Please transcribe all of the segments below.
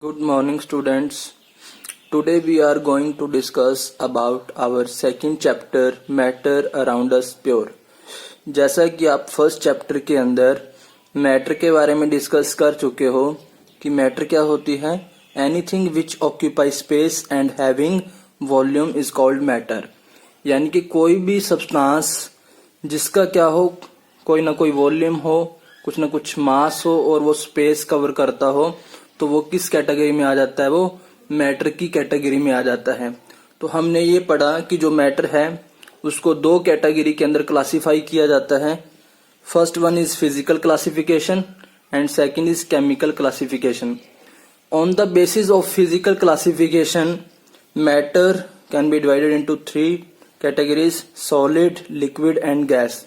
Good morning students. Today we are going to discuss about our second chapter matter around us pure. जैसा कि आप first chapter के अंदर matter के बारे में डिस्कस कर चुके हो कि मैटर क्या होती है, anything which occupy space and having volume is called matter. यानी कि कोई भी सब्सटेंस जिसका क्या हो, कोई ना कोई वॉल्यूम हो, कुछ ना कुछ मास हो और वो स्पेस कवर करता हो, तो वो किस कैटेगरी में आ जाता है, वो मैटर की कैटेगरी में आ जाता है। तो हमने ये पढ़ा कि जो मैटर है उसको दो कैटेगरी के अंदर क्लासिफाई किया जाता है। First one is physical classification and second is chemical classification. On the basis of physical classification matter can be divided into three categories, solid, liquid and gas.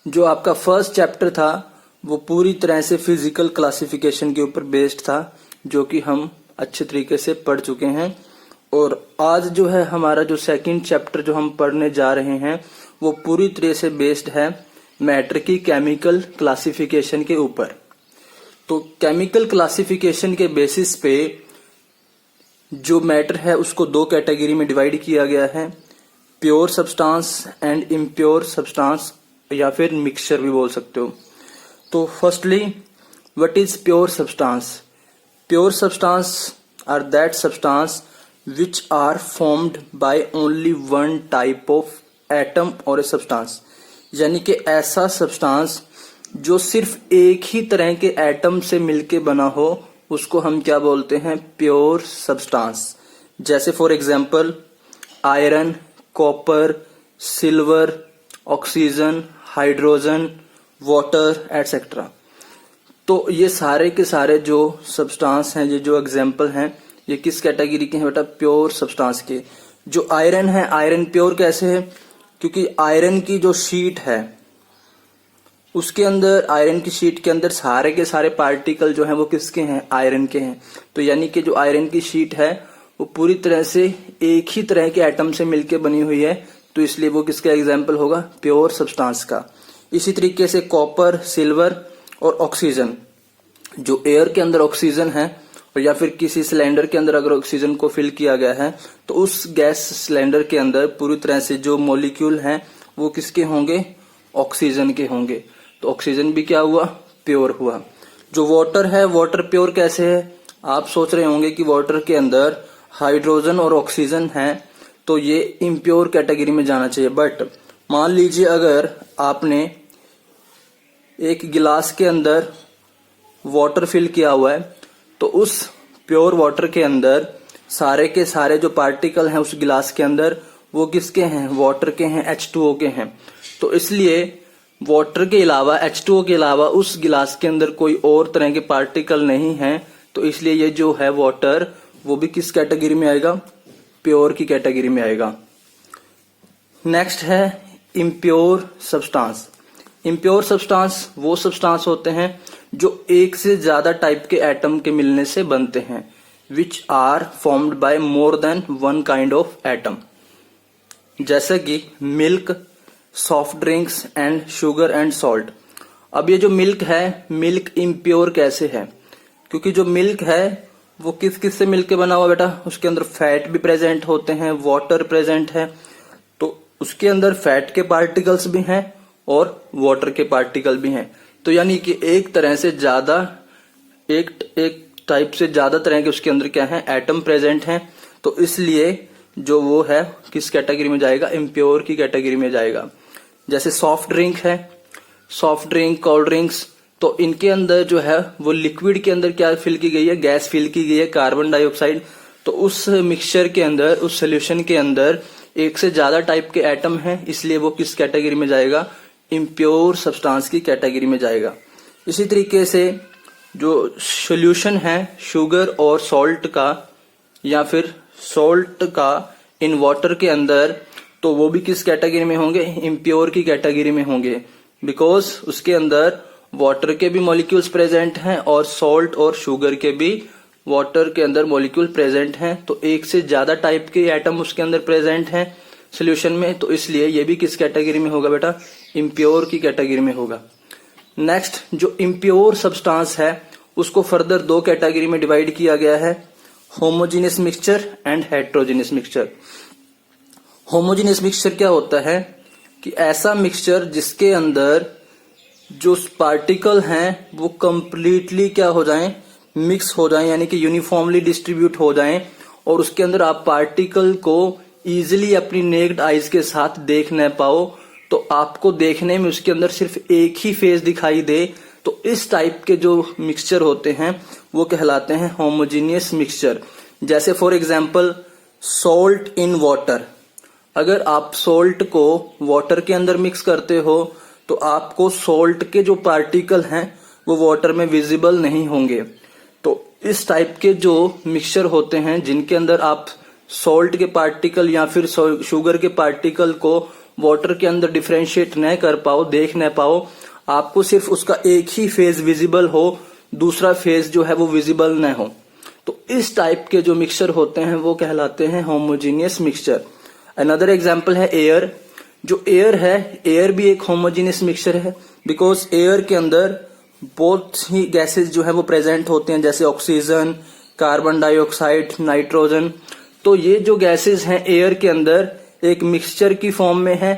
जो आपका फर्स्ट चैप्टर था वो पूरी तरह से फिजिकल क्लासिफिकेशन के ऊपर based था, जो कि हम अच्छे तरीके से पढ़ चुके हैं। और आज जो है हमारा जो सेकंड चैप्टर जो हम पढ़ने जा रहे हैं वो पूरी तरह से बेस्ड है मैटर की केमिकल क्लासिफिकेशन के ऊपर। तो केमिकल क्लासिफिकेशन के बेसिस पे जो मैटर है उसको दो कैटेगरी में डिवाइड किया गया है, pure substance and impure substance, या फिर मिक्सचर भी बोल सकते हो। तो firstly what is pure substance? Pure substance are that substance which are formed by only one type of atom or a substance। यानी कि ऐसा सब्सटेंस जो सिर्फ एक ही तरह के एटम से मिलके बना हो उसको हम क्या बोलते हैं, प्योर सब्सटेंस। जैसे for example iron, copper, silver, oxygen, hydrogen, water etcetera. तो ये सारे के सारे जो सब्सटेंस हैं, ये जो एग्जांपल हैं, ये किस कैटेगरी के हैं बेटा, प्योर सब्सटेंस के। जो आयरन है, आयरन प्योर कैसे है, क्योंकि आयरन की जो शीट है उसके अंदर, आयरन की शीट के अंदर सारे के सारे पार्टिकल जो हैं वो किसके हैं, आयरन के हैं। तो यानी कि जो आयरन की शीट है वो पूरी तरह से एक ही तरह के एटम से मिलके बनी हुई है, तो इसलिए वो किसका एग्जाम्पल होगा, प्योर सब्सटेंस का। इसी तरीके से कॉपर, सिल्वर और ऑक्सीजन, जो एयर के अंदर ऑक्सीजन है और या फिर किसी सिलेंडर के अंदर अगर ऑक्सीजन को फिल किया गया है तो उस गैस सिलेंडर के अंदर पूरी तरह से जो मॉलिक्यूल हैं वो किसके होंगे, ऑक्सीजन के होंगे। तो ऑक्सीजन भी क्या हुआ, प्योर हुआ। जो वाटर है, वाटर प्योर कैसे है? आप सोच रहे होंगे कि वाटर के अंदर हाइड्रोजन और ऑक्सीजन है तो ये इम्प्योर कैटेगरी में जाना चाहिए। बट मान लीजिए अगर आपने एक गिलास के अंदर वाटर फिल किया हुआ है तो उस प्योर वाटर के अंदर सारे के सारे जो पार्टिकल हैं उस गिलास के अंदर वो किसके हैं, वाटर के हैं, H2O के हैं। तो इसलिए वाटर के अलावा, H2O के अलावा उस गिलास के अंदर कोई और तरह के पार्टिकल नहीं है, तो इसलिए ये जो है वाटर वो भी किस कैटेगरी में आएगा, प्योर की कैटेगरी में आएगा। नेक्स्ट है इम्प्योर सब्सटेंस। इम्प्योर सब्सटेंस वो सब्सटेंस होते हैं जो एक से ज्यादा टाइप के एटम के मिलने से बनते हैं, which are formed by more than one kind of atom. जैसे कि milk, soft drinks and sugar and salt. अब ये जो मिल्क है, मिल्क इम्प्योर कैसे है, क्योंकि जो मिल्क है वो किस किस से मिलके बना हुआ बेटा, उसके अंदर फैट भी प्रेजेंट होते हैं, वाटर प्रेजेंट है, तो उसके अंदर फैट के पार्टिकल्स भी हैं और वाटर के पार्टिकल भी हैं। तो यानी कि एक तरह से ज्यादा, एक टाइप से ज्यादा तरह के उसके अंदर क्या है, एटम प्रेजेंट हैं। तो इसलिए जो वो है किस कैटेगरी में जाएगा, इम्प्योर की कैटेगरी में जाएगा। जैसे सॉफ्ट ड्रिंक है, सॉफ्ट ड्रिंक, कोल्ड ड्रिंक्स, तो इनके अंदर जो है वो लिक्विड के अंदर क्या फिल की गई है, गैस फिल की गई है, कार्बन डाइऑक्साइड। तो उस मिक्सचर के अंदर, उस सोल्यूशन के अंदर एक से ज्यादा टाइप के एटम हैं, इसलिए वो किस कैटेगरी में जाएगा, इम्प्योर सब्सटेंस की कैटेगरी में जाएगा। इसी तरीके से जो सॉल्यूशन है शुगर और सॉल्ट का, या फिर सॉल्ट का इन वाटर के अंदर, तो वो भी किस कैटेगरी में होंगे, इम्प्योर की कैटेगरी में होंगे, बिकॉज उसके अंदर वाटर के भी मॉलिक्यूल्स प्रेजेंट हैं और सॉल्ट और शुगर के भी वाटर के अंदर मॉलिक्यूल प्रेजेंट हैं। तो एक से ज्यादा टाइप के एटम उसके अंदर प्रेजेंट हैं सोल्यूशन में, तो इसलिए ये भी किस कैटेगरी में होगा बेटा, इम्प्योर की कैटेगरी में होगा। नेक्स्ट जो इम्प्योर सब्सटेंस है उसको फर्दर दो कैटेगरी में डिवाइड किया गया है, homogeneous mixture and heterogeneous mixture. Homogeneous mixture क्या होता है कि ऐसा मिक्सचर जिसके अंदर जो पार्टिकल हैं वो कंप्लीटली क्या हो जाएं, मिक्स हो जाएं, यानी कि यूनिफॉर्मली डिस्ट्रीब्यूट हो जाएं और उसके अंदर आप पार्टिकल को इजीली अपनी नेक्ड आईज के साथ देख न पाओ, तो आपको देखने में उसके अंदर सिर्फ एक ही फेज दिखाई दे, तो इस टाइप के जो मिक्सचर होते हैं वो कहलाते हैं होमोजीनियस मिक्सचर। जैसे for example salt in water, अगर आप सॉल्ट को वाटर के अंदर मिक्स करते हो तो आपको सॉल्ट के जो पार्टिकल हैं वो वाटर में विजिबल नहीं होंगे। तो इस टाइप के जो मिक्सचर होते हैं जिनके अंदर आप सॉल्ट के पार्टिकल या फिर शुगर के पार्टिकल को वाटर के अंदर डिफरेंशिएट न कर पाओ, देख न पाओ, आपको सिर्फ उसका एक ही फेज विजिबल हो, दूसरा फेज जो है वो विजिबल न हो, तो इस टाइप के जो मिक्सचर होते हैं वो कहलाते हैं होमोजीनियस मिक्सचर। अनदर एग्जांपल है एयर। जो एयर है, एयर भी एक होमोजीनियस मिक्सचर है, बिकॉज एयर के अंदर बहुत ही गैसेस जो है वो प्रेजेंट होते हैं, जैसे ऑक्सीजन, कार्बन डाइऑक्साइड, नाइट्रोजन। तो ये जो गैसेस हैं एयर के अंदर एक मिक्सचर की फॉर्म में है।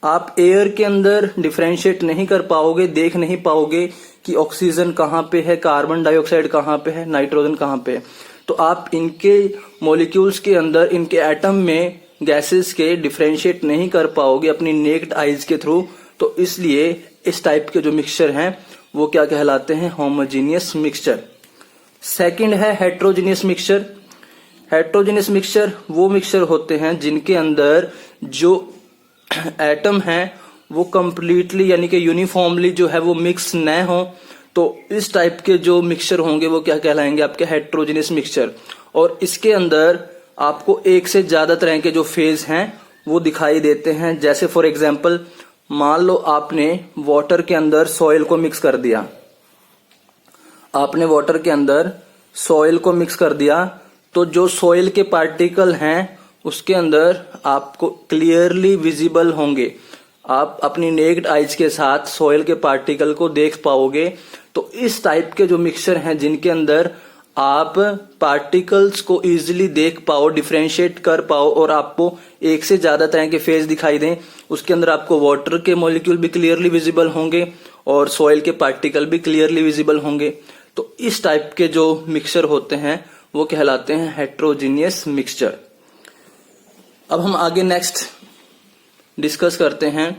आप एयर के अंदर डिफरेंशिएट नहीं कर पाओगे, देख नहीं पाओगे कि ऑक्सीजन कहाँ पे है, कार्बन डाइऑक्साइड कहाँ पे है, नाइट्रोजन कहाँ पे है। तो आप इनके मॉलिक्यूल्स के अंदर, इनके एटम में गैसेस के डिफरेंशिएट नहीं कर पाओगे अपनी नेक्ड आईज के थ्रू। तो इसलिए इस टाइप के जो मिक्सचर हैं वो क्या कहलाते हैं, होमोजीनियस मिक्सचर। सेकंड है हेट्रोजीनियस मिक्सचर। हेट्रोजीनियस मिक्सचर वो मिक्सचर होते हैं जिनके अंदर जो एटम है वो कंप्लीटली यानी कि यूनिफॉर्मली जो है वो मिक्स न हो, तो इस टाइप के जो मिक्सचर होंगे वो क्या कहलाएंगे, आपके हेट्रोजीनियस मिक्सचर। और इसके अंदर आपको एक से ज्यादा तरह के जो फेज हैं वो दिखाई देते हैं। जैसे फॉर एग्जांपल मान लो आपने वाटर के अंदर सॉइल को मिक्स कर दिया, आपने वाटर के अंदर सॉइल को मिक्स कर दिया, तो जो सॉइल के पार्टिकल हैं उसके अंदर आपको क्लियरली विजिबल होंगे, आप अपनी नेक्ड आईज के साथ सॉइल के पार्टिकल को देख पाओगे। तो इस टाइप के जो मिक्सचर हैं जिनके अंदर आप पार्टिकल्स को इजीली देख पाओ, डिफरेंशिएट कर पाओ और आपको एक से ज्यादा तरह के फेज दिखाई दें, उसके अंदर आपको वाटर के मॉलिक्यूल भी क्लियरली विजिबल होंगे और सॉइल के पार्टिकल भी क्लियरली विजिबल होंगे। तो इस टाइप के जो मिक्सचर होते हैं वो कहलाते हैं हेट्रोजीनियस मिक्सचर। अब हम आगे नेक्स्ट डिस्कस करते हैं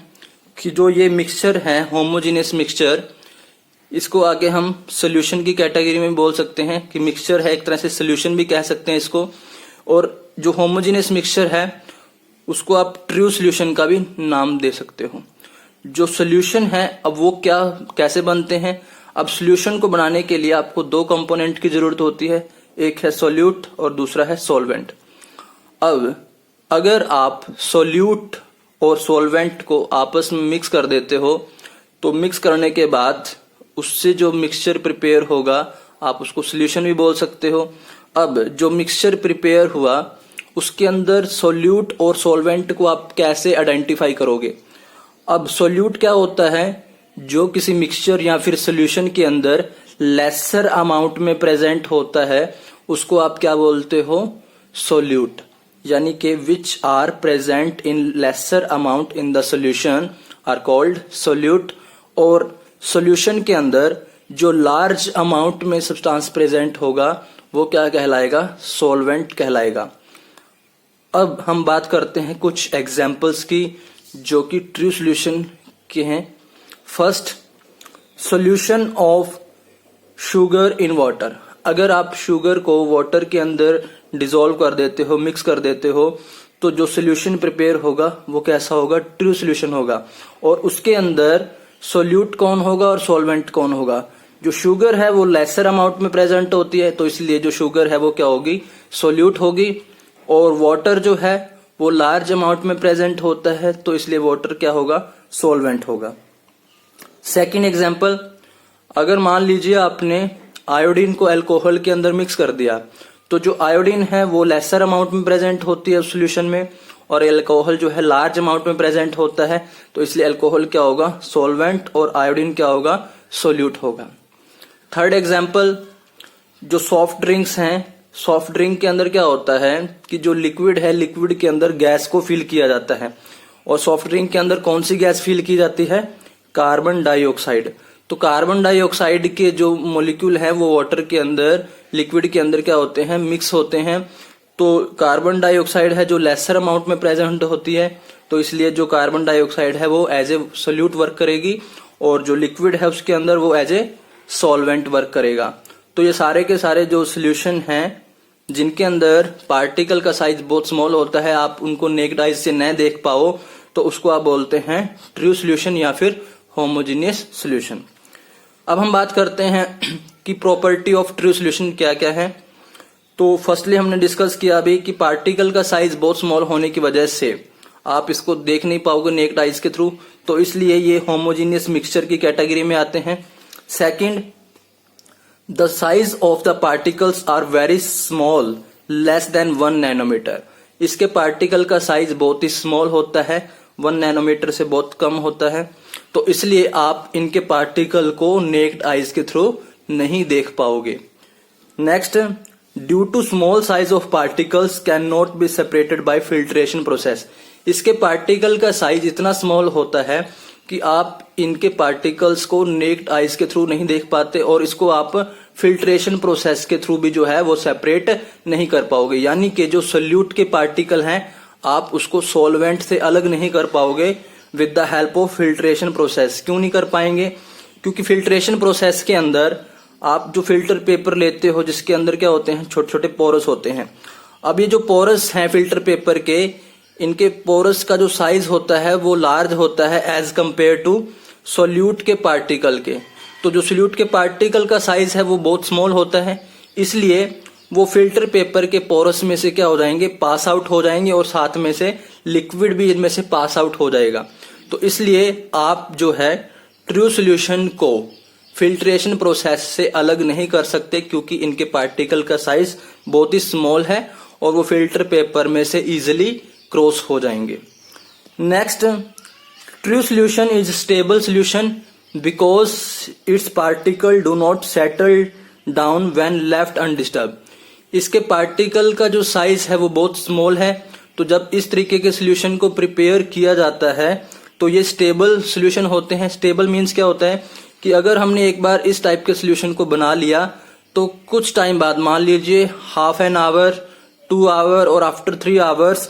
कि जो ये मिक्सचर है होमोजीनियस मिक्सचर, इसको आगे हम सोल्यूशन की कैटेगरी में बोल सकते हैं कि मिक्सचर है, एक तरह से सोल्यूशन भी कह सकते हैं इसको। और जो होमोजीनियस मिक्सचर है उसको आप ट्रू सोल्यूशन का भी नाम दे सकते हो। जो सोल्यूशन है अब वो क्या कैसे बनते हैं, अब सोल्यूशन को बनाने के लिए आपको दो कंपोनेंट की जरूरत होती है, एक है सोल्यूट और दूसरा है सॉल्वेंट। अब अगर आप सोल्यूट और सॉल्वेंट को आपस में मिक्स कर देते हो तो मिक्स करने के बाद उससे जो मिक्सचर प्रिपेयर होगा आप उसको सोल्यूशन भी बोल सकते हो। अब जो मिक्सचर प्रिपेयर हुआ उसके अंदर सोल्यूट और सॉल्वेंट को आप कैसे आइडेंटिफाई करोगे। अब सोल्यूट क्या होता है, जो किसी मिक्सचर या फिर सोल्यूशन के अंदर लेसर अमाउंट में प्रेजेंट होता है उसको आप क्या बोलते हो, सोल्यूट, यानी कि which are present in lesser amount in the solution are called solute. और सोल्यूशन के अंदर जो लार्ज अमाउंट में सब्सटेंस प्रेजेंट होगा वो क्या कहलाएगा, सॉल्वेंट कहलाएगा। अब हम बात करते हैं कुछ एग्जाम्पल्स की जो कि ट्रू सोल्यूशन के हैं। First, solution of sugar in water. अगर आप शुगर को वाटर के अंदर डिसॉल्व कर देते हो, मिक्स कर देते हो, तो जो सोल्यूशन प्रिपेयर होगा वो कैसा होगा, ट्रू सोल्यूशन होगा। और उसके अंदर सोल्यूट कौन होगा और सॉल्वेंट कौन होगा। जो शुगर है वो लेसर अमाउंट में प्रेजेंट होती है तो इसलिए जो शुगर है वो क्या होगी, सोल्यूट होगी। और वाटर जो है वो लार्ज अमाउंट में प्रेजेंट होता है तो इसलिए वाटर क्या होगा, सॉल्वेंट होगा। सेकंड एग्जांपल, अगर मान लीजिए आपने आयोडीन को अल्कोहल के अंदर मिक्स कर दिया तो जो आयोडीन है वो लेसर अमाउंट में प्रेजेंट होती है सोल्यूशन में और अल्कोहल जो है लार्ज अमाउंट में प्रेजेंट होता है तो इसलिए अल्कोहल क्या होगा, सॉल्वेंट, और आयोडीन क्या होगा, सोल्यूट होगा। थर्ड एग्जाम्पल, जो सॉफ्ट ड्रिंक्स हैं, सॉफ्ट ड्रिंक के अंदर क्या होता है कि जो लिक्विड है, लिक्विड के अंदर गैस को फिल किया जाता है, और सॉफ्ट ड्रिंक के अंदर कौन सी गैस फिल की जाती है? Carbon dioxide. तो कार्बन डाइऑक्साइड के जो मॉलिक्यूल है वो वाटर के अंदर, लिक्विड के अंदर क्या होते हैं? मिक्स होते हैं। तो कार्बन डाइऑक्साइड है जो लेसर अमाउंट में प्रेजेंट होती है, तो इसलिए जो कार्बन डाइऑक्साइड है वो एज ए सोल्यूट वर्क करेगी, और जो लिक्विड है उसके अंदर वो एज ए सॉल्वेंट वर्क करेगा। तो ये सारे के सारे जो सोल्यूशन हैं जिनके अंदर पार्टिकल का साइज बहुत स्मॉल होता है, आप उनको नेक्ड आइज से न देख पाओ, तो उसको आप बोलते हैं ट्रू सोल्यूशन या फिर होमोजेनियस सोल्यूशन। अब हम बात करते हैं कि प्रॉपर्टी ऑफ ट्रू सोल्यूशन क्या क्या है। तो फर्स्टली हमने डिस्कस किया अभी कि पार्टिकल का साइज बहुत स्मॉल होने की वजह से आप इसको देख नहीं पाओगे नेक्ड आइज के थ्रू, तो इसलिए ये होमोजेनियस मिक्सचर की कैटेगरी में आते हैं। Second, the size of the particles are very small, less than 1 nanometer. इसके पार्टिकल का साइज बहुत ही स्मॉल होता है, 1 नैनोमीटर से बहुत कम होता है, तो इसलिए आप इनके पार्टिकल को नेक्ड आइज के थ्रू नहीं देख पाओगे। Next, due to small size of particles can not be separated by filtration process. इसके पार्टिकल का साइज इतना स्मॉल होता है कि आप इनके पार्टिकल्स को नेक्ड आइज के थ्रू नहीं देख पाते, और इसको आप फिल्ट्रेशन प्रोसेस के थ्रू भी जो है वो सेपरेट नहीं कर पाओगे। यानी कि जो सोल्यूट के पार्टिकल हैं आप उसको सॉल्वेंट से अलग नहीं कर पाओगे with the help of filtration process. क्यों नहीं कर पाएंगे? क्योंकि फिल्ट्रेशन प्रोसेस के अंदर आप जो फिल्टर पेपर लेते हो जिसके अंदर क्या होते हैं? छोटे छोटे पोरस होते हैं। अब ये जो पोरस हैं फिल्टर पेपर के, इनके पोरस का जो साइज होता है वो लार्ज होता है एज कंपेयर टू सोल्यूट के पार्टिकल के। तो जो सोल्यूट के पार्टिकल का साइज है वो बहुत स्मॉल होता है, इसलिए वो फिल्टर पेपर के पोरस में से क्या हो जाएंगे? पास आउट हो जाएंगे, और साथ में से लिक्विड भी इनमें से पास आउट हो जाएगा। तो इसलिए आप जो है ट्रू सोल्यूशन को फिल्ट्रेशन प्रोसेस से अलग नहीं कर सकते, क्योंकि इनके पार्टिकल का साइज बहुत ही स्मॉल है और वो फिल्टर पेपर में से इजिली क्रॉस हो जाएंगे। Next, true solution is stable solution because its particle do not settle down when left undisturb. इसके पार्टिकल का जो साइज है वो बहुत स्मॉल है, तो जब इस तरीके के सोल्यूशन को प्रिपेयर किया जाता है तो ये स्टेबल सोल्यूशन होते हैं। स्टेबल मीन्स क्या होता है कि अगर हमने एक बार इस टाइप के सोल्यूशन को बना लिया तो कुछ टाइम बाद, मान लीजिए हाफ एन आवर, 2 आवर और आफ्टर 3 आवर्स,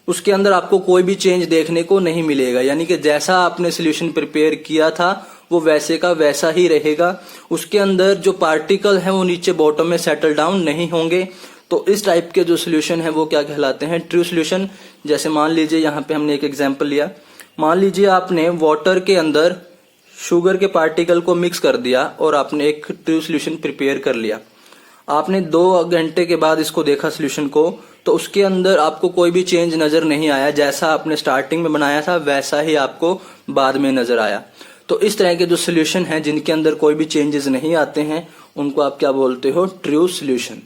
उसके अंदर आपको कोई भी चेंज देखने को नहीं मिलेगा। यानी कि जैसा आपने सोल्यूशन प्रिपेयर किया था वो वैसे का वैसा ही रहेगा। उसके अंदर जो पार्टिकल है वो नीचे बॉटम में सेटल डाउन नहीं होंगे। तो इस टाइप के जो सोल्यूशन है वो क्या कहलाते हैं? True solution. जैसे मान लीजिए यहाँ पे हमने एक एग्जांपल लिया, मान लीजिए आपने वाटर के अंदर शुगर के पार्टिकल को मिक्स कर दिया और आपने एक ट्रू सोल्यूशन प्रिपेयर कर लिया। आपने 2 घंटे के बाद इसको देखा सोल्यूशन को, तो उसके अंदर आपको कोई भी चेंज नजर नहीं आया। जैसा आपने स्टार्टिंग में बनाया था वैसा ही आपको बाद में नजर आया। तो इस तरह के जो सोल्यूशन हैं जिनके अंदर कोई भी चेंजेस नहीं आते हैं उनको आप क्या बोलते हो? True solution.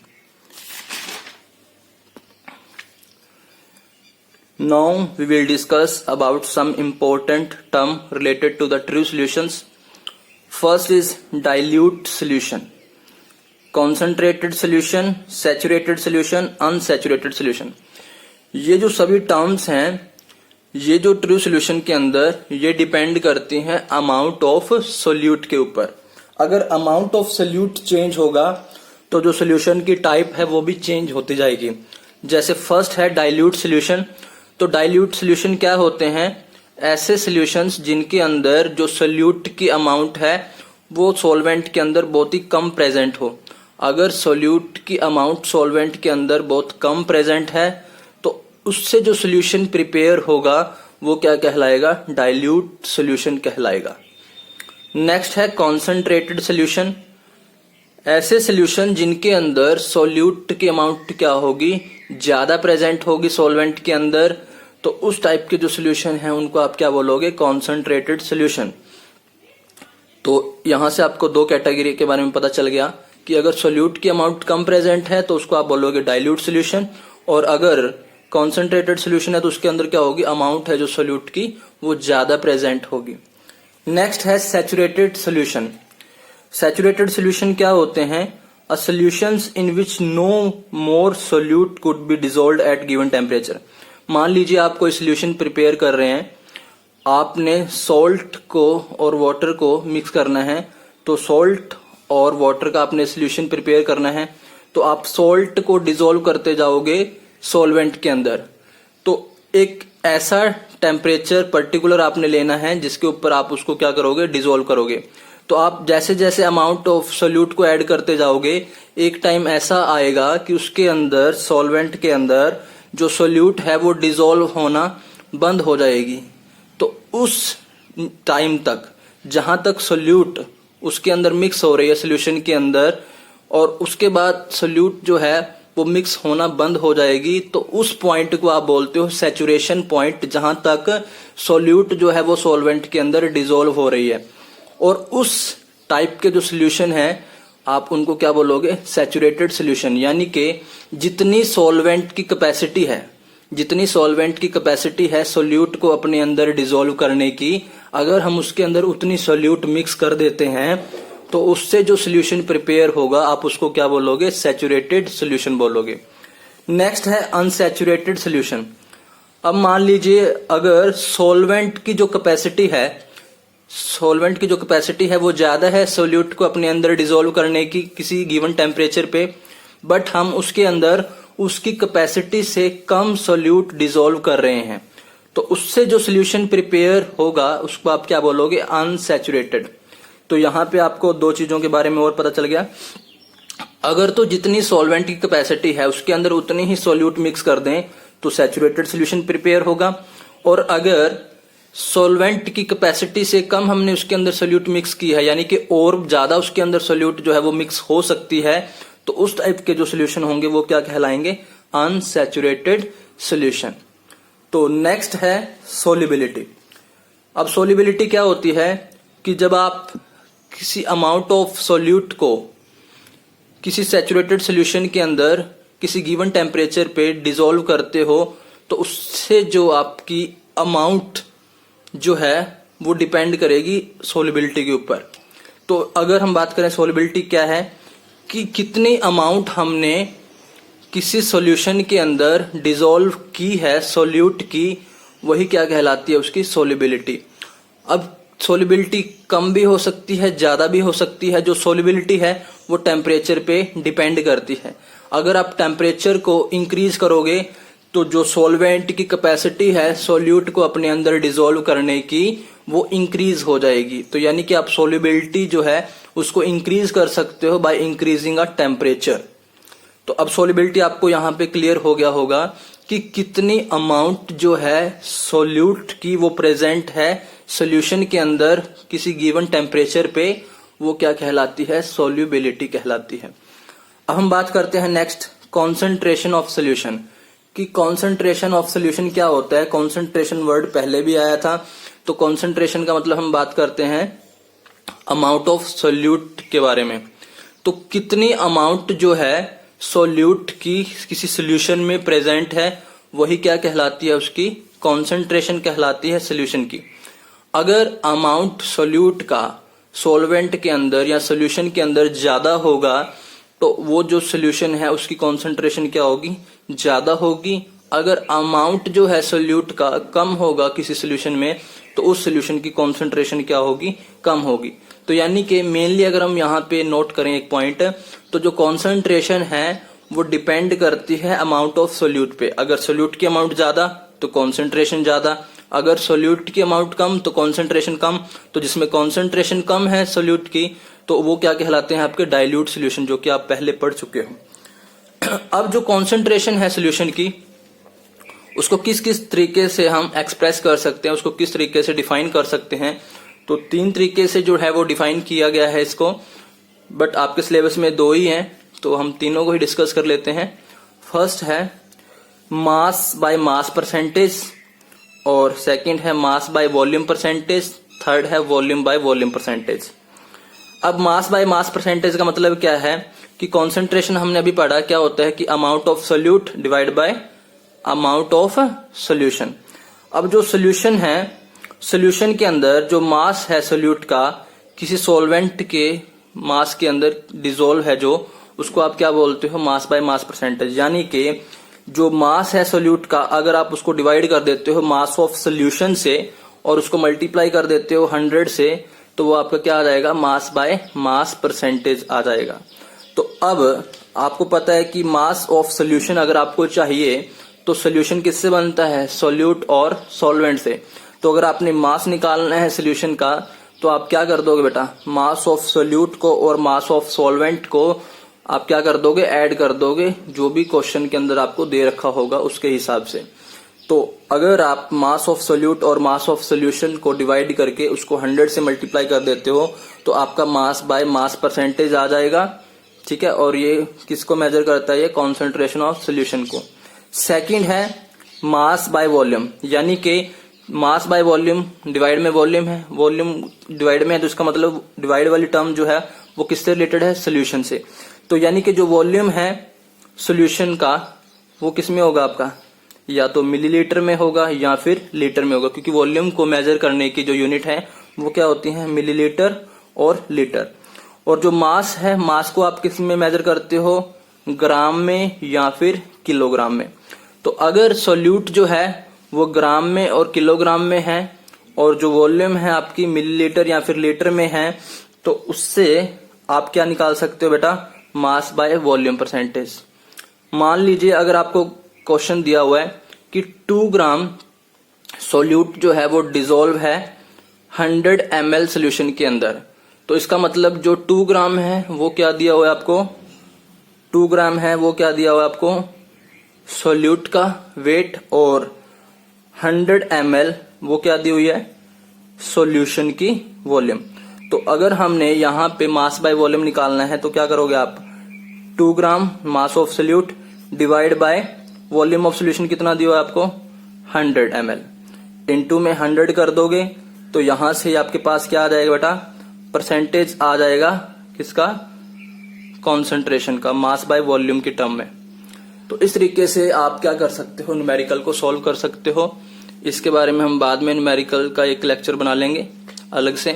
Now we will discuss about some important term related to the true solutions. First is dilute solution, concentrated solution, saturated solution, unsaturated solution. ये जो सभी टर्म्स हैं, ये जो ट्रू सोल्यूशन के अंदर ये डिपेंड करती हैं अमाउंट ऑफ सोल्यूट के ऊपर। अगर अमाउंट ऑफ सोल्यूट चेंज होगा तो जो सोल्यूशन की टाइप है वो भी चेंज होती जाएगी। जैसे फर्स्ट है डाइल्यूट सोल्यूशन। तो डाइल्यूट सोल्यूशन क्या होते हैं? ऐसे सोल्यूशंस जिनके अंदर जो सोल्यूट की अमाउंट है वो सॉल्वेंट के अंदर बहुत ही कम प्रेजेंट हो। अगर सोल्यूट की अमाउंट सॉल्वेंट के अंदर बहुत कम प्रेजेंट है तो उससे जो सोल्यूशन प्रिपेयर होगा वो क्या कहलाएगा? डाइल्यूट सोल्यूशन कहलाएगा। नेक्स्ट है कॉन्सेंट्रेटेड सोल्यूशन। ऐसे सोल्यूशन जिनके अंदर सोल्यूट की अमाउंट क्या होगी? ज्यादा प्रेजेंट होगी सॉल्वेंट के अंदर, तो उस टाइप के जो सोल्यूशन है उनको आप क्या बोलोगे? Concentrated solution. तो यहां से आपको 2 कैटेगरी के बारे में पता चल गया कि अगर सोल्यूट की अमाउंट कम प्रेजेंट है तो उसको आप बोलोगे डाइल्यूट सोल्यूशन, और अगर कॉन्सेंट्रेटेड सोल्यूशन है तो उसके अंदर क्या होगी? अमाउंट है जो सोल्यूट की वो ज्यादा प्रेजेंट होगी। नेक्स्ट है सैचुरेटेड सोल्यूशन। सैचुरेटेड सोल्यूशन क्या होते हैं? A solutions in which no more solute could be dissolved at given temperature. मान लीजिए आप कोई सोल्यूशन प्रिपेयर कर रहे हैं, आपने सॉल्ट को और वाटर को मिक्स करना है, तो सॉल्ट और वाटर का आपने सोल्यूशन प्रिपेयर करना है, तो आप सॉल्ट को डिसॉल्व करते जाओगे सॉल्वेंट के अंदर। तो एक ऐसा टेम्परेचर पर्टिकुलर आपने लेना है जिसके ऊपर आप उसको क्या करोगे? डिसॉल्व करोगे। तो आप जैसे जैसे अमाउंट ऑफ सोल्यूट को ऐड करते जाओगे, एक टाइम ऐसा आएगा कि उसके अंदर सॉल्वेंट के अंदर जो सोल्यूट है वो डिसॉल्व होना बंद हो जाएगी। तो उस टाइम तक जहां तक सोल्यूट उसके अंदर मिक्स हो रही है सोल्यूशन के अंदर, और उसके बाद सोल्यूट जो है वो मिक्स होना बंद हो जाएगी, तो उस पॉइंट को आप बोलते हो सैचुरेशन पॉइंट, जहां तक सोल्यूट जो है वो सॉल्वेंट के अंदर डिसॉल्व हो रही है। और उस टाइप के जो सोल्यूशन है आप उनको क्या बोलोगे? Saturated solution. यानी कि जितनी सॉल्वेंट की कैपेसिटी है, जितनी सॉल्वेंट की कैपेसिटी है सोल्यूट को अपने अंदर डिसॉल्व करने की, अगर हम उसके अंदर उतनी सोल्यूट मिक्स कर देते हैं तो उससे जो सोल्यूशन प्रिपेयर होगा आप उसको क्या बोलोगे? सैचुरेटेड सोल्यूशन बोलोगे। नेक्स्ट है अनसैचुरेटेड सोल्यूशन। अब मान लीजिए अगर सॉल्वेंट की जो कैपेसिटी है वो ज्यादा है सोल्यूट को अपने अंदर डिसॉल्व करने की किसी गिवन टेम्परेचर पे, बट हम उसके अंदर उसकी कैपेसिटी से कम सोल्यूट डिसॉल्व कर रहे हैं, तो उससे जो सोल्यूशन प्रिपेयर होगा उसको आप क्या बोलोगे? अनसैचुरेटेड। तो यहां पे आपको दो चीजों के बारे में और पता चल गया। अगर तो जितनी सॉल्वेंट की कैपेसिटी है उसके अंदर उतनी ही सोल्यूट मिक्स कर दें तो सैचुरेटेड सोल्यूशन प्रिपेयर होगा, और अगर सॉल्वेंट की कैपेसिटी से कम हमने उसके अंदर सोल्यूट मिक्स की है, यानी कि और ज्यादा उसके अंदर सोल्यूट जो है वो मिक्स हो सकती है, तो उस टाइप के जो सोल्यूशन होंगे वो क्या कहलाएंगे? Unsaturated solution. तो नेक्स्ट है सोल्युबिलिटी। अब सोल्युबिलिटी क्या होती है कि जब आप किसी अमाउंट ऑफ सोल्यूट को किसी सैचुरेटेड सोल्यूशन के अंदर किसी गिवन टेम्परेचर पे डिसॉल्व करते हो, तो उससे जो आपकी अमाउंट जो है वो डिपेंड करेगी सोल्युबिलिटी के ऊपर। तो अगर हम बात करें सोल्युबिलिटी क्या है, कि कितनी अमाउंट हमने किसी सॉल्यूशन के अंदर डिसॉल्व की है सोल्यूट की, वही क्या कहलाती है? उसकी सोल्युबिलिटी। अब सोल्युबिलिटी कम भी हो सकती है, ज्यादा भी हो सकती है। जो सोल्युबिलिटी है वो टेम्परेचर पे डिपेंड करती है। अगर आप टेम्परेचर को इंक्रीज करोगे तो जो सॉल्वेंट की कैपेसिटी है सोल्यूट को अपने अंदर डिसॉल्व करने की वो इंक्रीज हो जाएगी। तो यानी कि आप सोल्युबिलिटी जो है उसको इंक्रीज कर सकते हो बाय इंक्रीजिंग अ टेम्परेचर। तो अब सोल्युबिलिटी आपको यहाँ पे क्लियर हो गया होगा कि कितनी अमाउंट जो है सोल्यूट की वो प्रेजेंट है सोल्यूशन के अंदर किसी गिवन टेम्परेचर पे, वो क्या कहलाती है? सोल्युबिलिटी कहलाती है। अब हम बात करते हैं नेक्स्ट कॉन्सेंट्रेशन ऑफ सोल्यूशन, कि कॉन्सेंट्रेशन ऑफ सोल्यूशन क्या होता है। कॉन्सेंट्रेशन वर्ड पहले भी आया था। तो कॉन्सेंट्रेशन का मतलब हम बात करते हैं अमाउंट ऑफ सोल्यूट के बारे में। तो कितनी अमाउंट जो है सोल्यूट की किसी सोल्यूशन में प्रेजेंट है वही क्या कहलाती है? उसकी कॉन्सेंट्रेशन कहलाती है सोल्यूशन की। अगर अमाउंट सोल्यूट का सॉल्वेंट के अंदर या सोल्यूशन के अंदर ज्यादा होगा तो वो जो सोल्यूशन है उसकी कॉन्सेंट्रेशन क्या होगी? ज्यादा होगी। अगर अमाउंट जो है सोल्यूट का कम होगा किसी सोल्यूशन में तो उस सोल्यूशन की कॉन्सेंट्रेशन क्या होगी? कम होगी। तो यानी कि मेनली अगर हम यहाँ पे नोट करें एक पॉइंट, तो जो कॉन्सेंट्रेशन है वो डिपेंड करती है अमाउंट ऑफ सोल्यूट पे। अगर सोल्यूट की अमाउंट ज्यादा तो कॉन्सेंट्रेशन ज्यादा, अगर सोल्यूट की अमाउंट कम तो कॉन्सेंट्रेशन कम। तो जिसमें कॉन्सेंट्रेशन कम है सोल्यूट की तो वो क्या कहलाते हैं? आपके डाइल्यूट सोल्यूशन, जो कि आप पहले पढ़ चुके हो। अब जो कॉन्सेंट्रेशन है सोल्यूशन की उसको किस किस तरीके से हम एक्सप्रेस कर सकते हैं, उसको किस तरीके से डिफाइन कर सकते हैं। तो तीन तरीके से जो है वो डिफाइन किया गया है इसको, बट आपके सिलेबस में दो ही हैं तो हम तीनों को ही डिस्कस कर लेते हैं। फर्स्ट है मास बाय मास परसेंटेज, और सेकंड है mass by volume percentage, third है वॉल्यूम बाय वॉल्यूम परसेंटेज। अब मास बाय मास परसेंटेज का मतलब क्या है कि कॉन्सेंट्रेशन हमने अभी पढ़ा क्या होता है कि amount of solute divide bye amount of solution. अब जो सोल्यूशन है, सोल्यूशन के अंदर जो मास है सोल्यूट का किसी सॉल्वेंट के मास के अंदर डिजोल्व है जो, उसको आप क्या बोलते हो, मास बाय मास परसेंटेज। यानी कि जो मास है सोल्यूट का, अगर आप उसको डिवाइड कर देते हो मास ऑफ सोल्यूशन से और उसको मल्टीप्लाई कर देते हो 100 से, तो वो आपका क्या आ जाएगा, मास बाय मास परसेंटेज आ जाएगा। तो अब आपको पता है कि मास ऑफ सोल्यूशन अगर आपको चाहिए तो सोल्यूशन किससे बनता है, सोल्यूट और सॉल्वेंट से। तो अगर आपने मास निकालना है सोल्यूशन का तो आप क्या कर दोगे बेटा, मास ऑफ सोल्यूट को और मास ऑफ सॉल्वेंट को आप क्या कर दोगे, ऐड कर दोगे, जो भी क्वेश्चन के अंदर आपको दे रखा होगा उसके हिसाब से। तो अगर आप मास ऑफ सोल्यूट और मास ऑफ सोल्यूशन को डिवाइड करके उसको 100 से मल्टीप्लाई कर देते हो तो आपका मास बाय मास परसेंटेज आ जाएगा, ठीक है। और ये किसको मेजर करता है, ये कॉन्सेंट्रेशन ऑफ सोल्यूशन को। सेकंड है मास बाय वॉल्यूम, यानी कि मास बाय वॉल्यूम, डिवाइड में वॉल्यूम है, वॉल्यूम डिवाइड में है, तो इसका मतलब डिवाइड वाली टर्म जो है वो किससे रिलेटेड है, सोल्यूशन से। तो यानी कि जो वॉल्यूम है सोल्यूशन का वो किस में होगा आपका, या तो मिलीलीटर में होगा या फिर लीटर में होगा, क्योंकि वॉल्यूम को मेजर करने की जो यूनिट है वो क्या होती है, मिलीलीटर और लीटर। और जो मास है, मास को आप किस में मेजर करते हो, ग्राम में या फिर किलोग्राम में। तो अगर सोल्यूट जो है वो ग्राम में और किलोग्राम में है और जो वॉल्यूम है आपकी मिलीलीटर या फिर लीटर में है, तो उससे आप क्या निकाल सकते हो बेटा, मास बाय वॉल्यूम परसेंटेज। मान लीजिए अगर आपको क्वेश्चन दिया हुआ है कि 2 ग्राम सोल्यूट जो है वो डिजोल्व है 100 ml सोल्यूशन के अंदर, तो इसका मतलब जो 2 ग्राम है वो क्या दिया हुआ है आपको, 2 ग्राम है वो क्या दिया हुआ है आपको, सोल्यूट का वेट, और 100 ml वो क्या दी हुई है, सॉल्यूशन की वॉल्यूम। तो अगर हमने यहाँ पे मास बाय वॉल्यूम निकालना है तो क्या करोगे आप, 2 gram mass of solute divide by volume of solution कितना दिया है आपको, 100 ml, इनटू में 100 कर दोगे तो यहां से आपके पास क्या आ जाएगा बेटा, परसेंटेज आ जाएगा किसका, कॉन्सेंट्रेशन का, मास बाय वॉल्यूम की टर्म में। तो इस तरीके से आप क्या कर सकते हो, न्यूमेरिकल को सॉल्व कर सकते हो। इसके बारे में हम बाद में न्यूमेरिकल का एक लेक्चर बना लेंगे अलग से।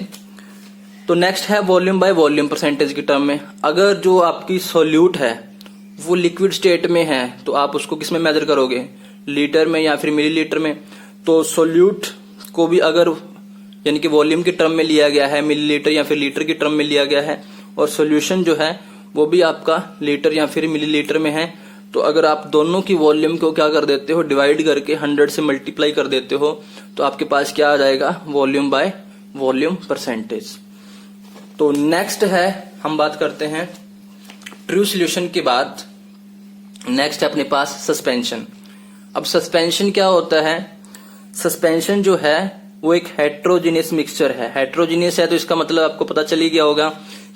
तो नेक्स्ट है वॉल्यूम बाय वॉल्यूम परसेंटेज की टर्म में। अगर जो आपकी सोल्यूट है वो लिक्विड स्टेट में है तो आप उसको किस में मेजर करोगे, लीटर में या फिर मिलीलीटर में। तो सोल्यूट को भी अगर यानी कि वॉल्यूम की टर्म में लिया गया है, मिलीलीटर या फिर लीटर की टर्म में लिया गया है, और सोल्यूशन जो है वो भी आपका लीटर या फिर मिलीलीटर में है, तो अगर आप दोनों की वॉल्यूम को क्या कर देते हो, डिवाइड करके 100 से मल्टीप्लाई कर देते हो, तो आपके पास क्या आ जाएगा, वॉल्यूम बाय वॉल्यूम परसेंटेज। तो नेक्स्ट है, हम बात करते हैं ट्रू सॉल्यूशन के बाद नेक्स्ट है अपने पास सस्पेंशन। अब सस्पेंशन क्या होता है, सस्पेंशन जो है वो एक हेट्रोजीनियस मिक्सचर है। हेट्रोजीनियस है तो इसका मतलब आपको पता चल ही गया होगा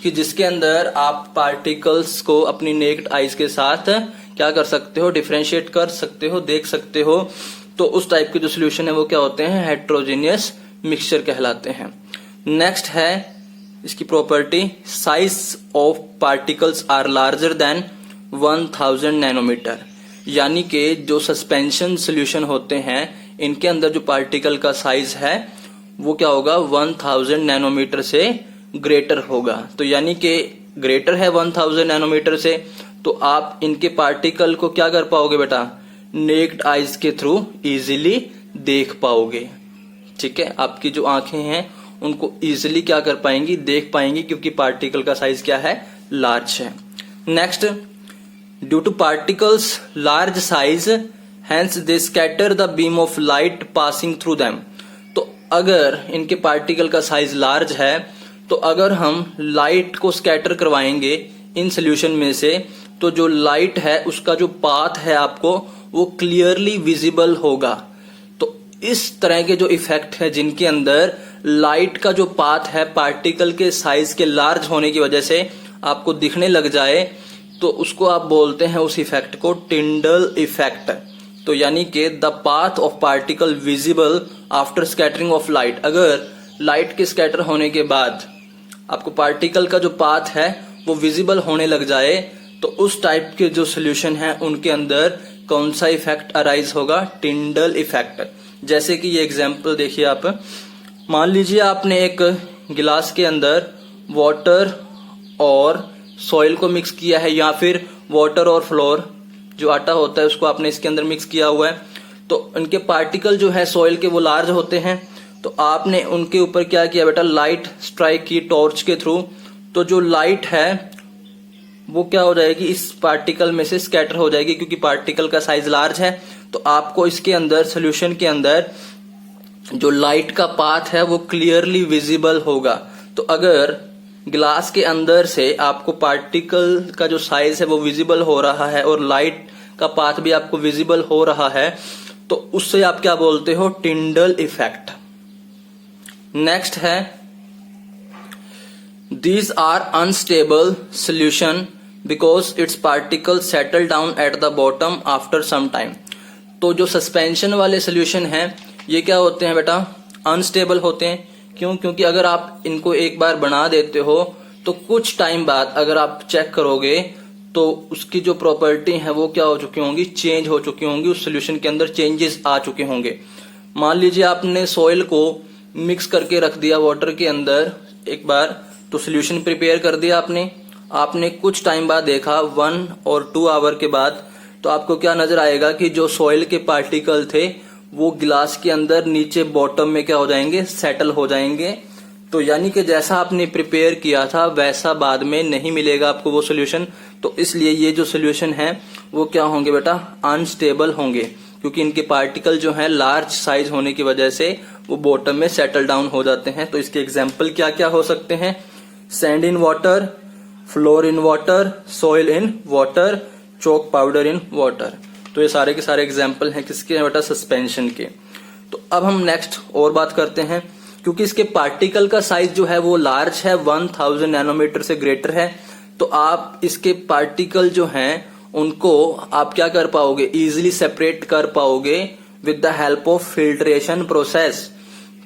कि जिसके अंदर आप पार्टिकल्स को अपनी नेक्ड आईज के साथ क्या कर सकते हो, डिफरेंशिएट कर सकते हो, देख सकते हो। तो उस टाइप के जो सोल्यूशन है वो क्या होते हैं, हेट्रोजीनियस मिक्सचर कहलाते हैं। नेक्स्ट है इसकी property, size of particles are larger than 1000 nanometer. यानी कि जो सस्पेंशन सोल्यूशन होते हैं इनके अंदर जो पार्टिकल का साइज है वो क्या होगा, 1000 नैनोमीटर से ग्रेटर होगा। तो यानी कि ग्रेटर है 1000 नैनोमीटर से, तो आप इनके पार्टिकल को क्या कर पाओगे बेटा, नेक्ड आईज के थ्रू इजीली देख पाओगे। ठीक है, आपकी जो आंखें हैं उनको इजीली क्या कर पाएंगी, देख पाएंगी, क्योंकि पार्टिकल का साइज क्या है, लार्ज है। Next, due two particles large size hence they scatter the beam of light passing through them. तो अगर इनके पार्टिकल का साइज लार्ज है तो अगर हम लाइट को स्कैटर करवाएंगे इन सोल्यूशन में से, तो जो लाइट है उसका जो पाथ है आपको वो क्लियरली विजिबल होगा। तो इस तरह के जो इफेक्ट है जिनके अंदर लाइट का जो पाथ है पार्टिकल के साइज के लार्ज होने की वजह से आपको दिखने लग जाए, तो उसको आप बोलते हैं उस इफेक्ट को टिंडल इफेक्ट। तो यानी कि the path of particle visible after scattering of light. अगर लाइट के स्कैटर होने के बाद आपको पार्टिकल का जो पाथ है वो विजिबल होने लग जाए, तो उस टाइप के जो सोल्यूशन है उनके अंदर कौन सा इफेक्ट अराइज होगा, टिंडल इफेक्ट। जैसे कि ये एग्जांपल देखिए आप, मान लीजिए आपने एक गिलास के अंदर वाटर और सॉइल को मिक्स किया है, या फिर वाटर और फ्लोर जो आटा होता है उसको आपने इसके अंदर मिक्स किया हुआ है, तो इनके पार्टिकल जो है सॉइल के वो लार्ज होते हैं। तो आपने उनके ऊपर क्या किया बेटा, लाइट स्ट्राइक की टॉर्च के थ्रू। तो जो लाइट है वो क्या हो जाएगी, इस पार्टिकल में से स्कैटर हो जाएगी, क्योंकि पार्टिकल का साइज लार्ज है। तो आपको इसके अंदर सोल्यूशन के अंदर जो लाइट का पाथ है वो क्लियरली विजिबल होगा। तो अगर ग्लास के अंदर से आपको पार्टिकल का जो साइज है वो विजिबल हो रहा है और लाइट का पाथ भी आपको विजिबल हो रहा है, तो उससे आप क्या बोलते हो, टिंडल इफेक्ट। नेक्स्ट है, these are unstable solution because its particles settle down at the bottom after some time। तो जो सस्पेंशन वाले सोल्यूशन हैं ये क्या होते हैं बेटा, अनस्टेबल होते हैं। क्यों? क्योंकि अगर आप इनको एक बार बना देते हो तो कुछ टाइम बाद अगर आप चेक करोगे तो उसकी जो प्रॉपर्टी है वो क्या हो चुकी होंगी, चेंज हो चुकी होंगी, उस सोल्यूशन के अंदर चेंजेस आ चुके होंगे। मान लीजिए आपने सॉइल को मिक्स करके रख दिया वाटर के अंदर एक बार, तो सोल्यूशन प्रिपेयर कर दिया आपने कुछ टाइम बाद देखा 1 और 2 आवर के बाद, तो आपको क्या नजर आएगा कि जो सॉइल के पार्टिकल थे वो गिलास के अंदर नीचे बॉटम में क्या हो जाएंगे, सेटल हो जाएंगे। तो यानी कि जैसा आपने प्रिपेयर किया था वैसा बाद में नहीं मिलेगा आपको वो सोल्यूशन। तो इसलिए ये जो सोल्यूशन है वो क्या होंगे बेटा, अनस्टेबल होंगे, क्योंकि इनके पार्टिकल जो है लार्ज साइज होने की वजह से वो बॉटम में सेटल डाउन हो जाते हैं। तो इसके एग्जाम्पल क्या क्या हो सकते हैं, sand in water, floor in water, soil in water, chalk powder in water. तो ये सारे के सारे एग्जाम्पल हैं किसके हैं बेटा, सस्पेंशन के। तो अब हम नेक्स्ट और बात करते हैं, क्योंकि इसके पार्टिकल का साइज जो है वो लार्ज है, 1000 नैनोमीटर से ग्रेटर है, तो आप इसके पार्टिकल जो हैं उनको आप क्या कर पाओगे, इजिली सेपरेट कर पाओगे with the help of filtration process.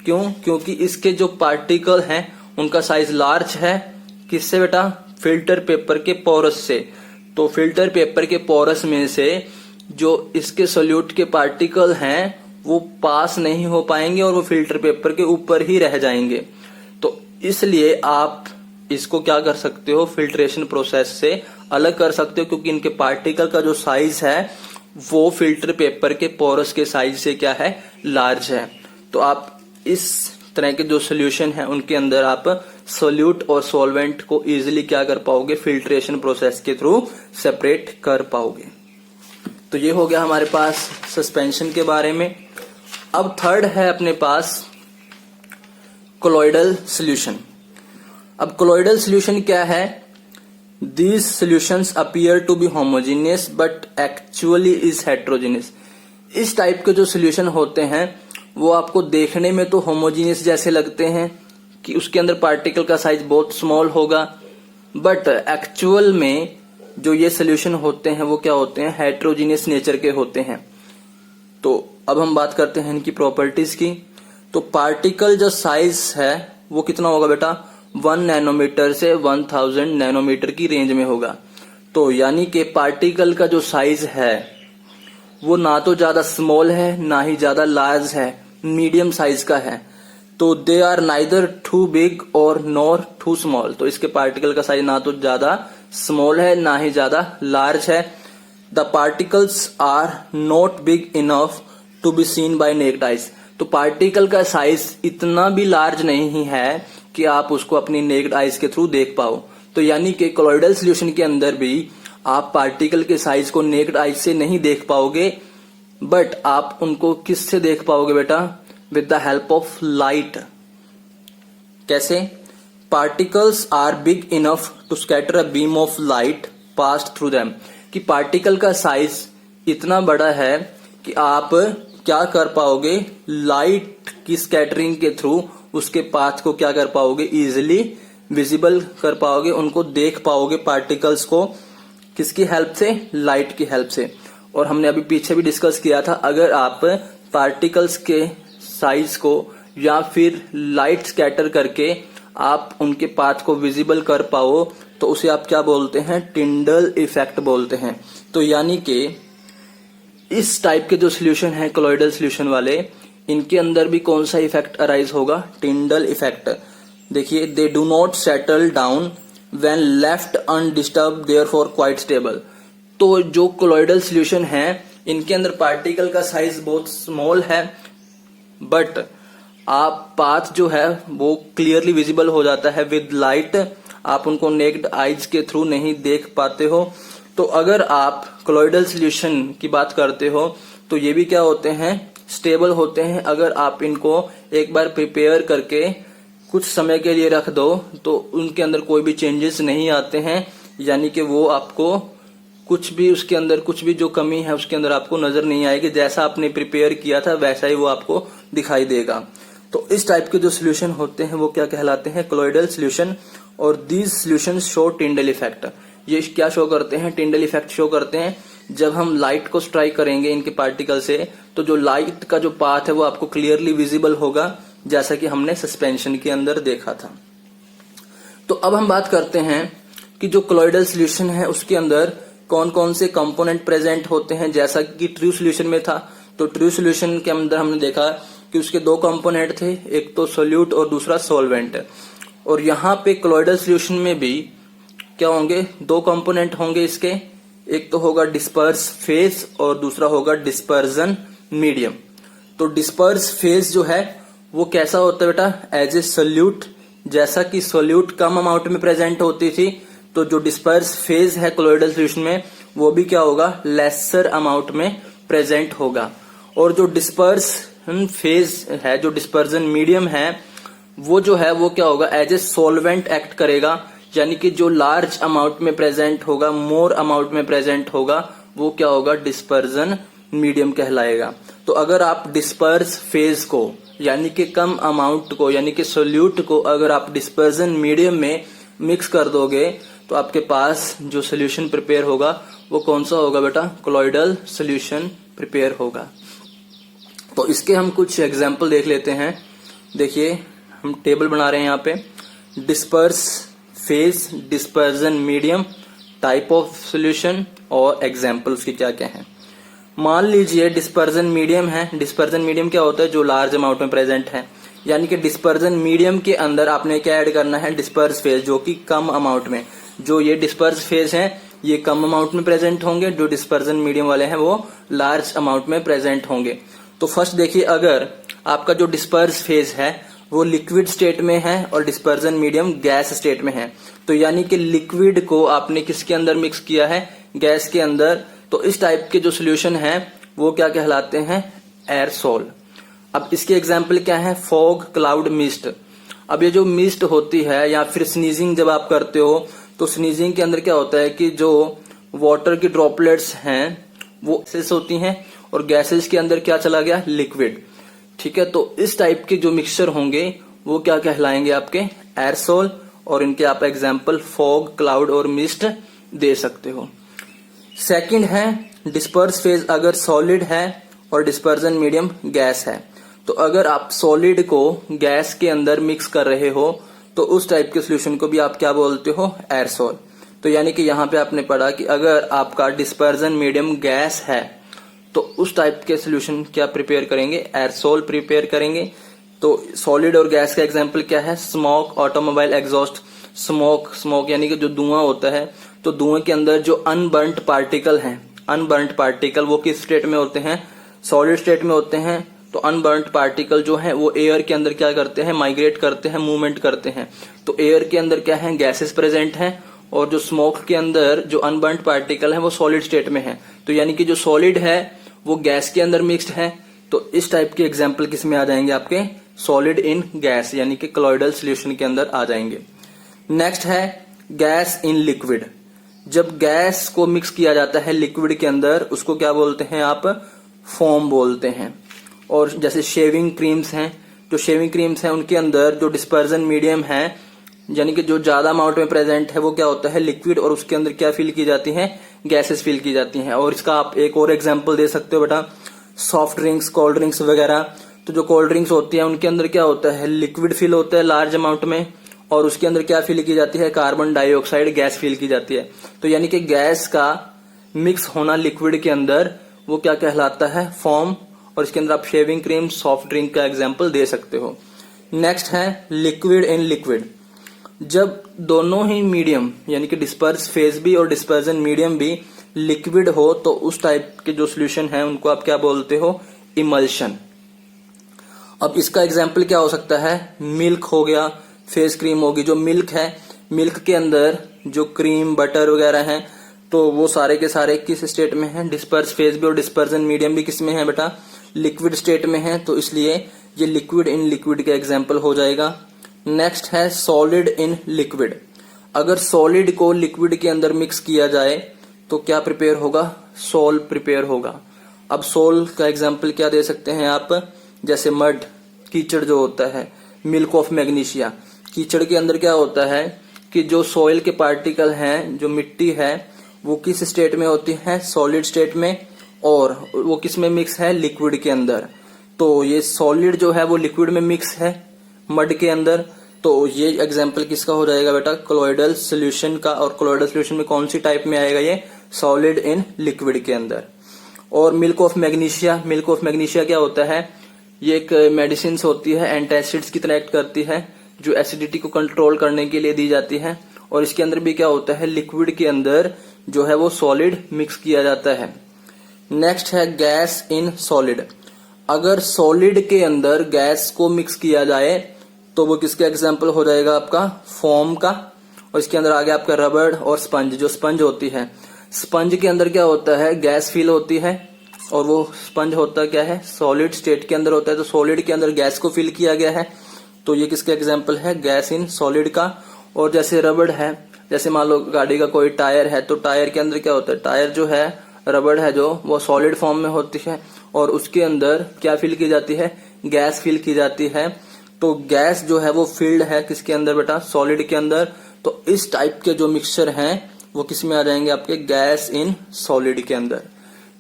क्यों? क्योंकि इसके जो पार्टिकल हैं उनका साइज लार्ज है, किससे बेटा, फिल्टर पेपर के पोरस से। तो फिल्टर पेपर के पोरस में से जो इसके सोल्यूट के पार्टिकल हैं वो पास नहीं हो पाएंगे और वो फिल्टर पेपर के ऊपर ही रह जाएंगे। तो इसलिए आप इसको क्या कर सकते हो, फिल्ट्रेशन प्रोसेस से अलग कर सकते हो, क्योंकि इनके पार्टिकल का जो साइज है वो फिल्टर पेपर के पोरस के साइज से क्या है, लार्ज है। तो आप इस तरह के जो सोल्यूशन है उनके अंदर आप सोल्यूट और सॉल्वेंट को इजीली क्या कर पाओगे, फिल्ट्रेशन प्रोसेस के थ्रू सेपरेट कर पाओगे। तो ये हो गया हमारे पास सस्पेंशन के बारे में। अब थर्ड है अपने पास कोलॉइडल सोल्यूशन। अब कोलॉइडल सोल्यूशन क्या है, these solutions appear to be homogeneous but actually is heterogeneous. इस टाइप के जो सोल्यूशन होते हैं वो आपको देखने में तो होमोजीनियस जैसे लगते हैं कि उसके अंदर पार्टिकल का साइज बहुत स्मॉल होगा, बट एक्चुअल में जो ये सोल्यूशन होते हैं वो क्या होते हैं, हेट्रोजीनियस नेचर के होते हैं। तो अब हम बात करते हैं इनकी प्रॉपर्टीज की। तो पार्टिकल जो साइज है वो कितना होगा बेटा, 1 नैनोमीटर से 1000 नैनोमीटर की रेंज में होगा। तो यानी कि पार्टिकल का जो साइज है वो ना तो ज्यादा स्मॉल है ना ही ज्यादा लार्ज है, मीडियम साइज का है। तो they are neither too big और नॉर टू स्मॉल। तो इसके पार्टिकल का साइज ना तो ज्यादा स्मॉल है ना ही ज्यादा लार्ज है। The particles are not big enough to be seen by naked eyes. तो पार्टिकल का साइज इतना भी लार्ज नहीं है कि आप उसको अपनी नेक्ड आइज के थ्रू देख पाओ। तो यानी कि कोलॉइडल सोल्यूशन के अंदर भी आप पार्टिकल के साइज को नेक्ड आइज से नहीं देख पाओगे, बट आप उनको किससे देख पाओगे बेटा, with the help of light. कैसे, particles are big enough to scatter a beam of light past through them. कि पार्टिकल का साइज इतना बड़ा है कि आप क्या कर पाओगे, लाइट की स्कैटरिंग के थ्रू उसके पाथ को क्या कर पाओगे, इजिली विजिबल कर पाओगे, उनको देख पाओगे पार्टिकल्स को, किसकी हेल्प से, लाइट की हेल्प से। और हमने अभी पीछे भी डिस्कस किया था, अगर आप पार्टिकल्स के साइज को या फिर लाइट स्कैटर करके आप उनके पाथ को विजिबल कर पाओ तो उसे आप क्या बोलते हैं, टिंडल इफेक्ट बोलते हैं। तो यानी कि इस टाइप के जो सोल्यूशन है कोलॉइडल सोल्यूशन वाले, इनके अंदर भी कौन सा इफेक्ट अराइज होगा, टिंडल इफेक्ट। देखिए, they do not settle down when left undisturb therefore quite stable. तो जो कोलॉइडल सॉल्यूशन है इनके अंदर पार्टिकल का साइज बहुत स्मॉल है, बट आप पाथ जो है वो क्लियरली विजिबल हो जाता है विद लाइट, आप उनको नेक्ड आईज के थ्रू नहीं देख पाते हो। तो अगर आप कोलॉइडल सॉल्यूशन की बात करते हो तो ये भी क्या होते हैं, स्टेबल होते हैं। अगर आप इनको एक बार प्रिपेयर करके कुछ समय के लिए रख दो तो उनके अंदर कोई भी चेंजेस नहीं आते हैं, यानी कि वो आपको कुछ भी उसके अंदर कुछ भी जो कमी है उसके अंदर आपको नजर नहीं आएगी, जैसा आपने प्रिपेयर किया था वैसा ही वो आपको दिखाई देगा। तो इस टाइप के जो सोल्यूशन होते हैं वो क्या कहलाते हैं, कोलॉइडल सोल्यूशन। और these solution show Tyndall effect. ये क्या शो करते हैं, टिंडल इफेक्ट शो करते हैं। जब हम लाइट को स्ट्राइक करेंगे इनके पार्टिकल से तो जो लाइट का जो पाथ है वो आपको क्लियरली विजिबल होगा, जैसा कि हमने सस्पेंशन के अंदर देखा था। तो अब हम बात करते हैं कि जो कोलॉइडल सोल्यूशन है उसके अंदर कौन कौन से कंपोनेंट प्रेजेंट होते हैं। जैसा कि ट्रू सोल्यूशन में था, तो ट्रू सोल्यूशन के अंदर हमने देखा कि उसके दो कंपोनेंट थे, एक तो सोल्यूट और दूसरा सॉल्वेंट। और यहाँ पे कोलॉइडल सोल्यूशन में भी क्या होंगे, दो कंपोनेंट होंगे इसके, एक तो होगा डिस्पर्स फेज और दूसरा होगा डिस्पर्जन मीडियम। तो डिस्पर्स फेज जो है वो कैसा होता है बेटा, एज ए सोल्यूट। जैसा कि सोल्यूट कम अमाउंट में प्रेजेंट होती थी, तो जो डिस्पर्स फेज है कोलॉइडल सोल्यूशन में वो भी क्या होगा, लेसर अमाउंट में प्रेजेंट होगा। और जो डिस्पर्सन फेज है, जो डिस्पर्जन मीडियम है, वो जो है वो क्या होगा, एज ए सॉल्वेंट एक्ट करेगा, यानी कि जो लार्ज अमाउंट में प्रेजेंट होगा, मोर अमाउंट में प्रेजेंट होगा, वो क्या होगा, डिस्पर्जन मीडियम कहलाएगा। तो अगर आप डिस्पर्स फेज को यानी कि कम अमाउंट को यानी कि सोल्यूट को अगर आप डिस्पर्जन मीडियम में मिक्स कर दोगे तो आपके पास जो सोल्यूशन प्रिपेयर होगा वो कौन सा होगा बेटा, कोलॉइडल सोल्यूशन प्रिपेयर होगा। तो इसके हम कुछ एग्जाम्पल देख लेते हैं। देखिए हम टेबल बना रहे हैं यहाँ पे, disperse phase, dispersion medium, type of solution और एग्जाम्पल्स की क्या क्या है। मान लीजिए डिस्पर्जन मीडियम है। डिस्पर्जन मीडियम क्या होता है, जो लार्ज अमाउंट में प्रेजेंट है, यानी कि डिस्पर्जन मीडियम के अंदर आपने क्या ऐड करना है, डिस्पर्स फेज, जो कि कम अमाउंट में। जो ये डिस्पर्स फेज है ये कम अमाउंट में प्रेजेंट होंगे, जो डिस्पर्जन मीडियम वाले हैं वो लार्ज अमाउंट में प्रेजेंट होंगे। तो फर्स्ट देखिए, अगर आपका जो डिस्पर्स फेज है वो लिक्विड स्टेट में है और डिस्पर्जन मीडियम गैस स्टेट में है, तो यानी कि लिक्विड को आपने किसके अंदर मिक्स किया है, गैस के अंदर। तो इस टाइप के जो सोल्यूशन है वो क्या कहलाते हैं, एयरसोल। अब इसके एग्जाम्पल क्या है, फॉग, क्लाउड, मिस्ट। अब ये जो मिस्ट होती है या फिर स्नीजिंग जब आप करते हो तो स्नीजिंग के अंदर क्या होता है कि जो वाटर की ड्रॉपलेट्स हैं वो गैसेस होती हैं और गैसेस के अंदर क्या चला गया, लिक्विड। ठीक है, तो इस टाइप के जो मिक्सचर होंगे वो क्या कहलाएंगे, आपके एयरसोल। और इनके आप एग्जाम्पल फॉग, क्लाउड और मिस्ट दे सकते हो। सेकंड है डिस्पर्स फेज, अगर सॉलिड है और डिस्पर्जन मीडियम गैस है। तो अगर आप सॉलिड को गैस के अंदर मिक्स कर रहे हो तो उस टाइप के सोल्यूशन को भी आप क्या बोलते हो, एयरसोल। तो यानी कि यहाँ पे आपने पढ़ा कि अगर आपका डिस्पर्जन मीडियम गैस है तो उस टाइप के सोल्यूशन क्या प्रिपेयर करेंगे, एयरसोल प्रिपेयर करेंगे। तो सॉलिड और गैस का एग्जांपल क्या है, स्मोक, ऑटोमोबाइल एग्जॉस्ट। स्मोक यानी कि जो धुआं होता है, तो धुएं के अंदर जो अनबर्न्ट पार्टिकल हैं, अनबर्न्ट पार्टिकल वो किस स्टेट में होते हैं, सॉलिड स्टेट में होते हैं। तो अनबर्न्ट पार्टिकल जो है वो एयर के अंदर क्या करते हैं, माइग्रेट करते हैं, मूवमेंट करते हैं। तो एयर के अंदर क्या है, गैसेस प्रेजेंट हैं, और जो स्मोक के अंदर जो अनबर्न्ट पार्टिकल है वो सॉलिड स्टेट में है। तो यानी कि जो सॉलिड है वो गैस के अंदर मिक्स्ड है। तो इस टाइप के एग्जाम्पल किस में आ जाएंगे, आपके सॉलिड इन गैस, यानी कि कोलॉइडल सोल्यूशन के अंदर आ जाएंगे। नेक्स्ट है गैस इन लिक्विड। जब गैस को मिक्स किया जाता है लिक्विड के अंदर उसको क्या बोलते हैं आप, फोम बोलते हैं। और जैसे शेविंग क्रीम्स हैं, जो शेविंग क्रीम्स हैं उनके अंदर जो डिस्पर्जन मीडियम है यानी कि जो ज्यादा अमाउंट में प्रेजेंट है वो क्या होता है, लिक्विड, और उसके अंदर क्या फिल की जाती है, गैसेस फिल की जाती हैं। और इसका आप एक और एग्जांपल दे सकते हो बेटा, सॉफ्ट ड्रिंक्स, कोल्ड ड्रिंक्स वगैरह। तो जो कोल्ड ड्रिंक्स होती है उनके अंदर क्या होता है, लिक्विड फिल होता है लार्ज अमाउंट में, और उसके अंदर क्या फिल की जाती है, कार्बन डाइऑक्साइड गैस फिल की जाती है। तो यानी कि गैस का मिक्स होना लिक्विड के अंदर वो क्या कहलाता है, फोम। और इसके अंदर आप शेविंग क्रीम, सॉफ्ट ड्रिंक का एग्जाम्पल दे सकते हो। नेक्स्ट है लिक्विड इन लिक्विड। जब दोनों ही मीडियम यानी कि डिस्पर्स फेज भी और डिस्पर्जन मीडियम भी लिक्विड हो तो उस टाइप के जो सोल्यूशन है उनको आप क्या बोलते हो, इमल्शन। अब इसका एग्जाम्पल क्या हो सकता है, मिल्क हो गया, फेस क्रीम होगी। जो मिल्क है, मिल्क के अंदर जो क्रीम बटर वगैरह है तो वो सारे के सारे किस स्टेट में है, डिस्पर्स फेज भी और डिस्पर्जन मीडियम भी किस में है बेटा, लिक्विड स्टेट में है। तो इसलिए ये लिक्विड इन लिक्विड का एग्जाम्पल हो जाएगा। नेक्स्ट है सॉलिड इन लिक्विड। अगर सॉलिड को लिक्विड के अंदर मिक्स किया जाए तो क्या प्रिपेयर होगा, सोल प्रिपेयर होगा। अब सोल का एग्जाम्पल क्या दे सकते हैं आप, जैसे मड, कीचड़ जो होता है, मिल्क ऑफ मैग्नीशिया। कीचड़ के अंदर क्या होता है कि जो सॉइल के पार्टिकल हैं, जो मिट्टी है, वो किस स्टेट में होती है, सॉलिड स्टेट में, और वो किस में मिक्स है, लिक्विड के अंदर। तो ये सॉलिड जो है वो लिक्विड में मिक्स है मड के अंदर। तो ये एग्जाम्पल किसका हो जाएगा बेटा, कोलोइडल सोल्यूशन का। और कोलोइडल सोल्यूशन में कौन सी टाइप में आएगा, ये सॉलिड इन लिक्विड के अंदर। और milk of magnesia, milk of magnesia क्या होता है, ये एक मेडिसिन होती है, एंटासिड्स की तरह एक्ट करती है, जो एसिडिटी को कंट्रोल करने के लिए दी जाती है। और इसके अंदर भी क्या होता है, लिक्विड के अंदर जो है वो सॉलिड मिक्स किया जाता है। नेक्स्ट है गैस इन सॉलिड। अगर सॉलिड के अंदर गैस को मिक्स किया जाए तो वो किसका एग्जाम्पल हो जाएगा, आपका फोम का। और इसके अंदर आ गया आपका रबड़ और स्पंज। जो स्पंज होती है, स्पंज के अंदर क्या होता है, गैस फील होती है, और वो स्पंज होता क्या है, सॉलिड स्टेट के अंदर होता है। तो सॉलिड के अंदर गैस को फिल किया गया है, तो ये किसका एग्जाम्पल है, गैस इन सॉलिड का। और जैसे रबड़ है, जैसे मान लो गाड़ी का कोई टायर है, तो टायर के अंदर क्या होता है, टायर जो है, रबड़ है जो, वो सॉलिड फॉर्म में होती है, और उसके अंदर क्या फिल की जाती है, गैस फिल की जाती है। तो गैस जो है वो फील्ड है किसके अंदर बेटा, सॉलिड के अंदर। तो इस टाइप के जो मिक्सचर हैं वो किस में आ जाएंगे, आपके गैस इन सॉलिड के अंदर।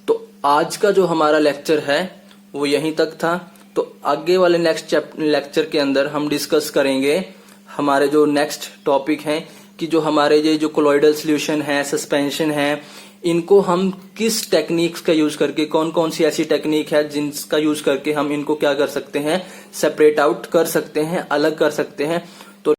तो आज का जो हमारा लेक्चर है वो यहीं तक था। तो आगे वाले नेक्स्ट लेक्चर के अंदर हम डिस्कस करेंगे हमारे जो नेक्स्ट टॉपिक हैं कि जो हमारे ये जो कोलोइडल सोल्यूशन है, सस्पेंशन है, इनको हम किस टेक्निक्स का यूज करके, कौन कौन सी ऐसी टेक्निक है जिनका यूज करके हम इनको क्या कर सकते हैं, सेपरेट आउट कर सकते हैं, अलग कर सकते हैं,